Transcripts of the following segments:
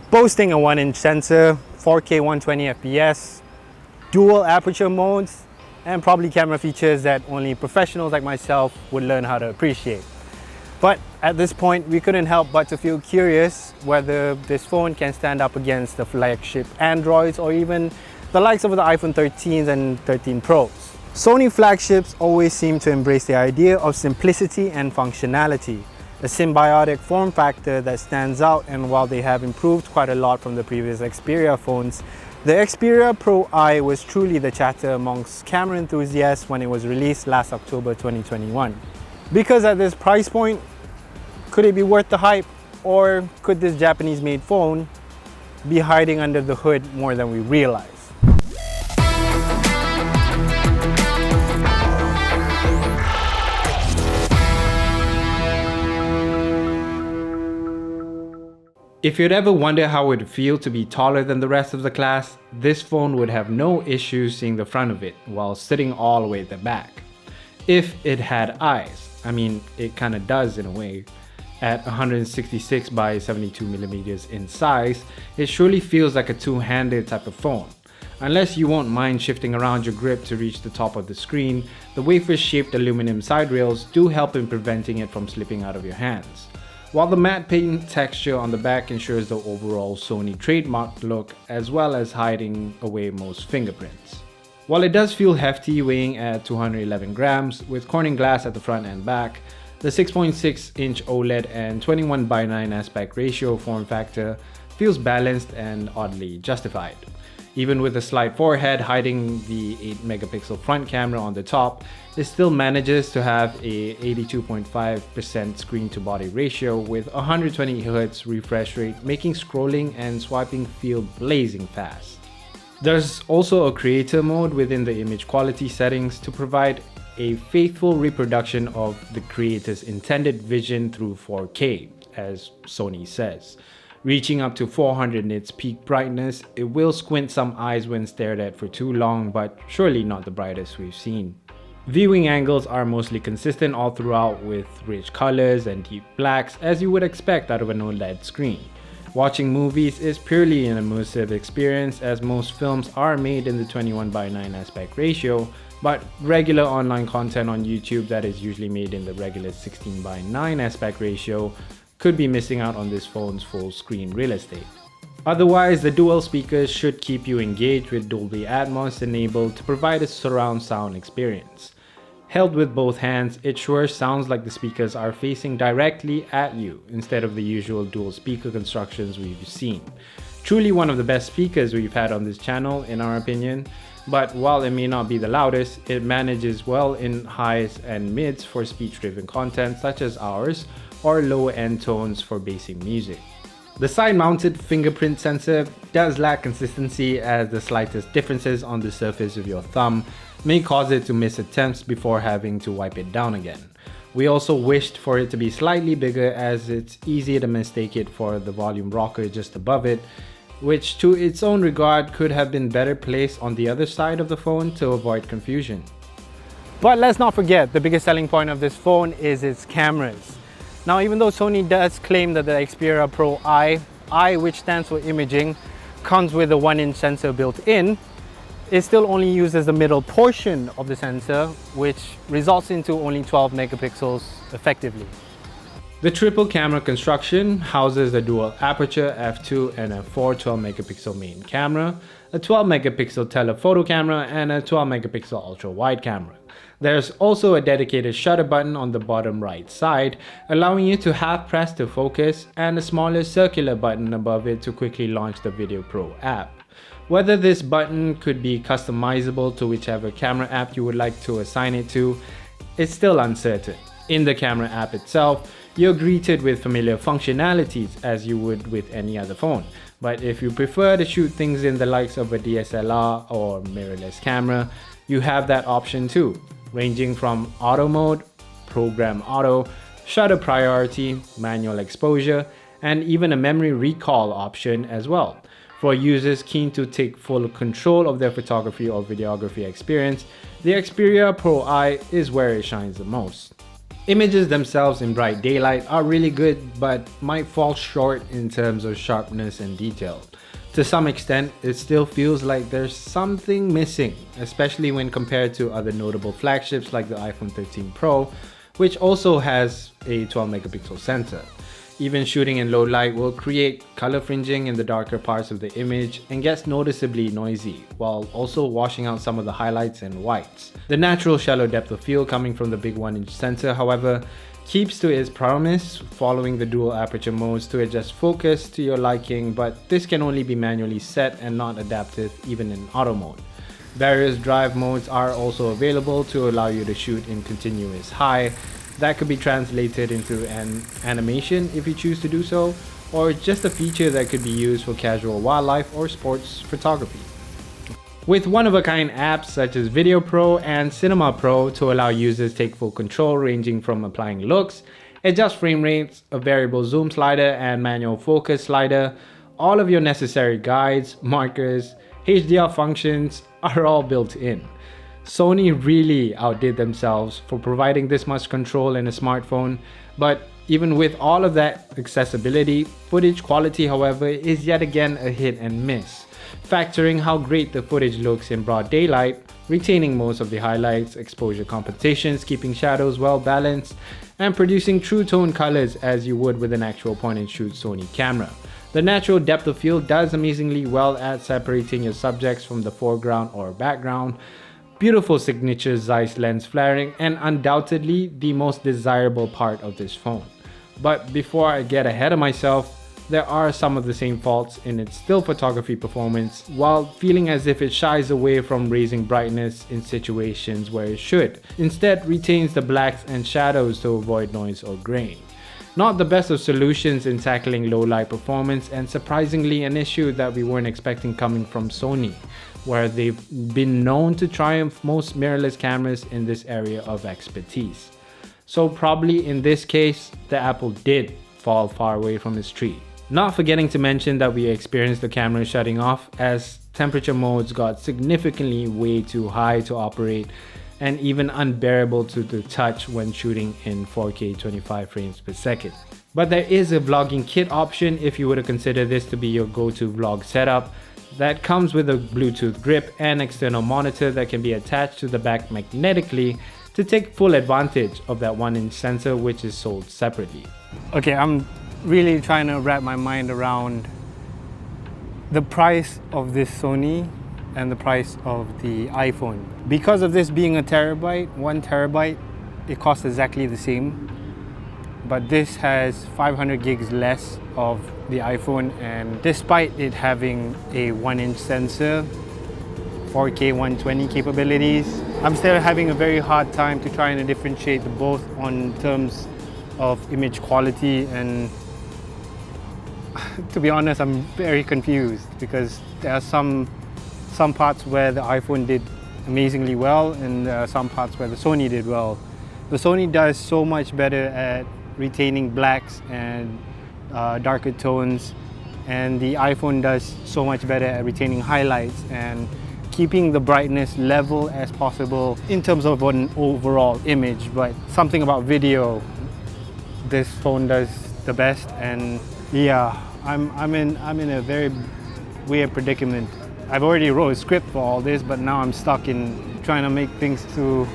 Boasting a 1-inch sensor, 4K 120 FPS, dual aperture modes, and probably camera features that only professionals like myself would learn how to appreciate. But at this point, we couldn't help but to feel curious whether this phone can stand up against the flagship Androids or even the likes of the iPhone 13s and 13 Pros. Sony flagships always seem to embrace the idea of simplicity and functionality, a symbiotic form factor that stands out, and while they have improved quite a lot from the previous Xperia phones, the Xperia Pro-i was truly the chatter amongst camera enthusiasts when it was released last October 2021. Because at this price point, could it be worth the hype, or could this Japanese-made phone be hiding under the hood more than we realize? If you'd ever wonder how it would feel to be taller than the rest of the class, this phone would have no issues seeing the front of it while sitting all the way at the back. If it had eyes, I mean, it kinda does in a way. At 166 by 72 millimeters in size, it surely feels like a two-handed type of phone. Unless you won't mind shifting around your grip to reach the top of the screen, the wafer-shaped aluminum side rails do help in preventing it from slipping out of your hands. While the matte paint texture on the back ensures the overall Sony trademark look, as well as hiding away most fingerprints. While it does feel hefty, weighing at 211 grams, with Corning glass at the front and back, the 6.6-inch OLED and 21:9 aspect ratio form factor feels balanced and oddly justified. Even with a slight forehead hiding the 8-megapixel front camera on the top, it still manages to have a 82.5% screen-to-body ratio with 120Hz refresh rate, making scrolling and swiping feel blazing fast. There's also a creator mode within the image quality settings to provide a faithful reproduction of the creator's intended vision through 4K, as Sony says. Reaching up to 400 nits peak brightness, it will squint some eyes when stared at for too long, but surely not the brightest we've seen. Viewing angles are mostly consistent all throughout, with rich colors and deep blacks as you would expect out of an OLED screen. Watching movies is purely an immersive experience, as most films are made in the 21:9 aspect ratio, but regular online content on YouTube that is usually made in the regular 16:9 aspect ratio could be missing out on this phone's full screen real estate. Otherwise, the dual speakers should keep you engaged with Dolby Atmos enabled to provide a surround sound experience. Held with both hands, it sure sounds like the speakers are facing directly at you instead of the usual dual speaker constructions we've seen. Truly one of the best speakers we've had on this channel in our opinion, but while it may not be the loudest, it manages well in highs and mids for speech-driven content such as ours, or low-end tones for basic music. The side-mounted fingerprint sensor does lack consistency, as the slightest differences on the surface of your thumb may cause it to miss attempts before having to wipe it down again. We also wished for it to be slightly bigger, as it's easy to mistake it for the volume rocker just above it, which to its own regard could have been better placed on the other side of the phone to avoid confusion. But let's not forget, the biggest selling point of this phone is its cameras. Now, even though Sony does claim that the Xperia Pro-i, I, which stands for imaging, comes with a 1-inch sensor built in, it still only uses the middle portion of the sensor, which results into only 12 megapixels effectively. The triple camera construction houses a dual aperture f2 and a 12 megapixel main camera, a 12 megapixel telephoto camera, and a 12 megapixel ultra wide camera. There's also a dedicated shutter button on the bottom right side, allowing you to half press to focus, and a smaller circular button above it to quickly launch the Video Pro app. Whether this button could be customizable to whichever camera app you would like to assign it to is still uncertain. In the camera app itself, you're greeted with familiar functionalities as you would with any other phone. But if you prefer to shoot things in the likes of a DSLR or mirrorless camera, you have that option too, ranging from auto mode, program auto, shutter priority, manual exposure, and even a memory recall option as well. For users keen to take full control of their photography or videography experience, the Xperia Pro-i is where it shines the most. Images themselves in bright daylight are really good, but might fall short in terms of sharpness and detail. To some extent, it still feels like there's something missing, especially when compared to other notable flagships like the iPhone 13 Pro, which also has a 12 megapixel sensor. Even shooting in low light will create color fringing in the darker parts of the image and gets noticeably noisy, while also washing out some of the highlights and whites. The natural shallow depth of field coming from the big 1-inch sensor, however, keeps to its promise, following the dual aperture modes to adjust focus to your liking, but this can only be manually set and not adaptive even in auto mode. Various drive modes are also available to allow you to shoot in continuous high. That could be translated into an animation if you choose to do so, or just a feature that could be used for casual wildlife or sports photography. With one-of-a-kind apps such as Video Pro and Cinema Pro to allow users to take full control, ranging from applying looks, adjust frame rates, a variable zoom slider and manual focus slider, all of your necessary guides, markers, HDR functions are all built in. Sony really outdid themselves for providing this much control in a smartphone, but even with all of that accessibility, footage quality, however, is yet again a hit and miss. Factoring how great the footage looks in broad daylight, retaining most of the highlights, exposure compensations, keeping shadows well balanced, and producing true tone colors as you would with an actual point-and-shoot Sony camera. The natural depth of field does amazingly well at separating your subjects from the foreground or background. Beautiful signature Zeiss lens flaring, and undoubtedly the most desirable part of this phone. But before I get ahead of myself, there are some of the same faults in its still photography performance, while feeling as if it shies away from raising brightness in situations where it should. Instead, retains the blacks and shadows to avoid noise or grain. Not the best of solutions in tackling low light performance, and surprisingly an issue that we weren't expecting coming from Sony, where they've been known to triumph most mirrorless cameras in this area of expertise. So probably in this case, the apple did fall far away from its tree. Not forgetting to mention that we experienced the camera shutting off as temperature modes got significantly way too high to operate, and even unbearable to the touch when shooting in 4K 25 frames per second. But there is a vlogging kit option if you were to consider this to be your go-to vlog setup, that comes with a Bluetooth grip and external monitor that can be attached to the back magnetically to take full advantage of that 1-inch sensor, which is sold separately. Okay, I'm really trying to wrap my mind around the price of this Sony and the price of the iPhone. Because of this being a terabyte, 1 terabyte, it costs exactly the same. But this has 500 gigs less of the iPhone, and despite it having a 1-inch sensor, 4K 120 capabilities, I'm still having a very hard time to try and differentiate the both on terms of image quality, and to be honest, I'm very confused because there are some parts where the iPhone did amazingly well and there are some parts where the Sony did well. The Sony does so much better at retaining blacks and darker tones, and the iPhone does so much better at retaining highlights and keeping the brightness level as possible in terms of an overall image. But something about video, this phone does the best, and yeah, I'm in a very weird predicament. I've already wrote a script for all this, but now I'm stuck in trying to make things to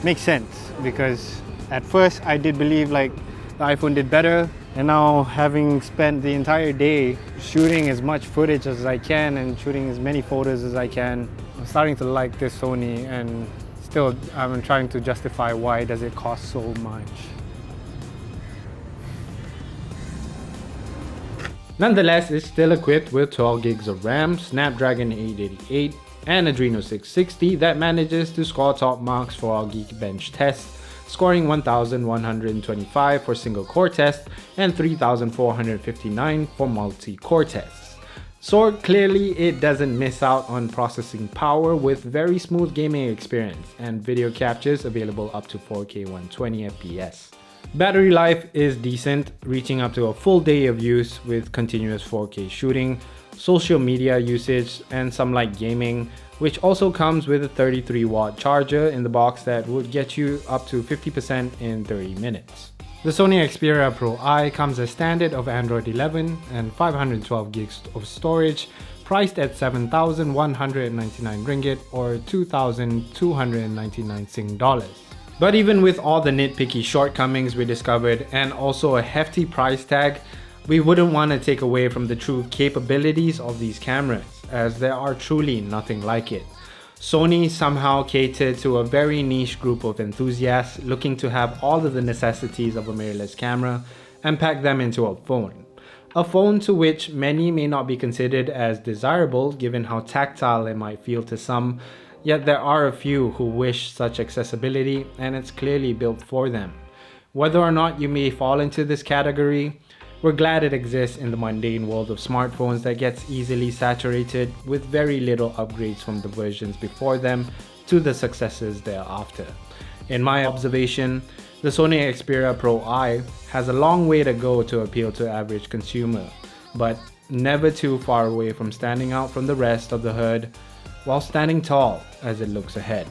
make sense, because at first I did believe like the iPhone did better, and now having spent the entire day shooting as much footage as I can and shooting as many photos as I can, I'm starting to like this Sony, and still I'm trying to justify why does it cost so much. Nonetheless, it's still equipped with 12 gigs of RAM, Snapdragon 888, and Adreno 660 that manages to score top marks for our Geekbench test, scoring 1,125 for single core test and 3,459 for multi-core tests. So clearly it doesn't miss out on processing power with very smooth gaming experience and video captures available up to 4K 120 FPS. Battery life is decent, reaching up to a full day of use with continuous 4K shooting, social media usage, and some light gaming, which also comes with a 33-watt charger in the box that would get you up to 50% in 30 minutes. The Sony Xperia Pro-i comes as standard of Android 11 and 512 gigs of storage, priced at 7,199 ringgit or 2,299 Sing dollars. But even with all the nitpicky shortcomings we discovered and also a hefty price tag, we wouldn't want to take away from the true capabilities of these cameras, as there are truly nothing like it. Sony somehow catered to a very niche group of enthusiasts looking to have all of the necessities of a mirrorless camera and pack them into a phone. A phone to which many may not be considered as desirable given how tactile it might feel to some, yet there are a few who wish such accessibility and it's clearly built for them. Whether or not you may fall into this category, we're glad it exists in the mundane world of smartphones that gets easily saturated with very little upgrades from the versions before them to the successes thereafter. In my observation, the Sony Xperia Pro-i has a long way to go to appeal to average consumer, but never too far away from standing out from the rest of the herd while standing tall as it looks ahead.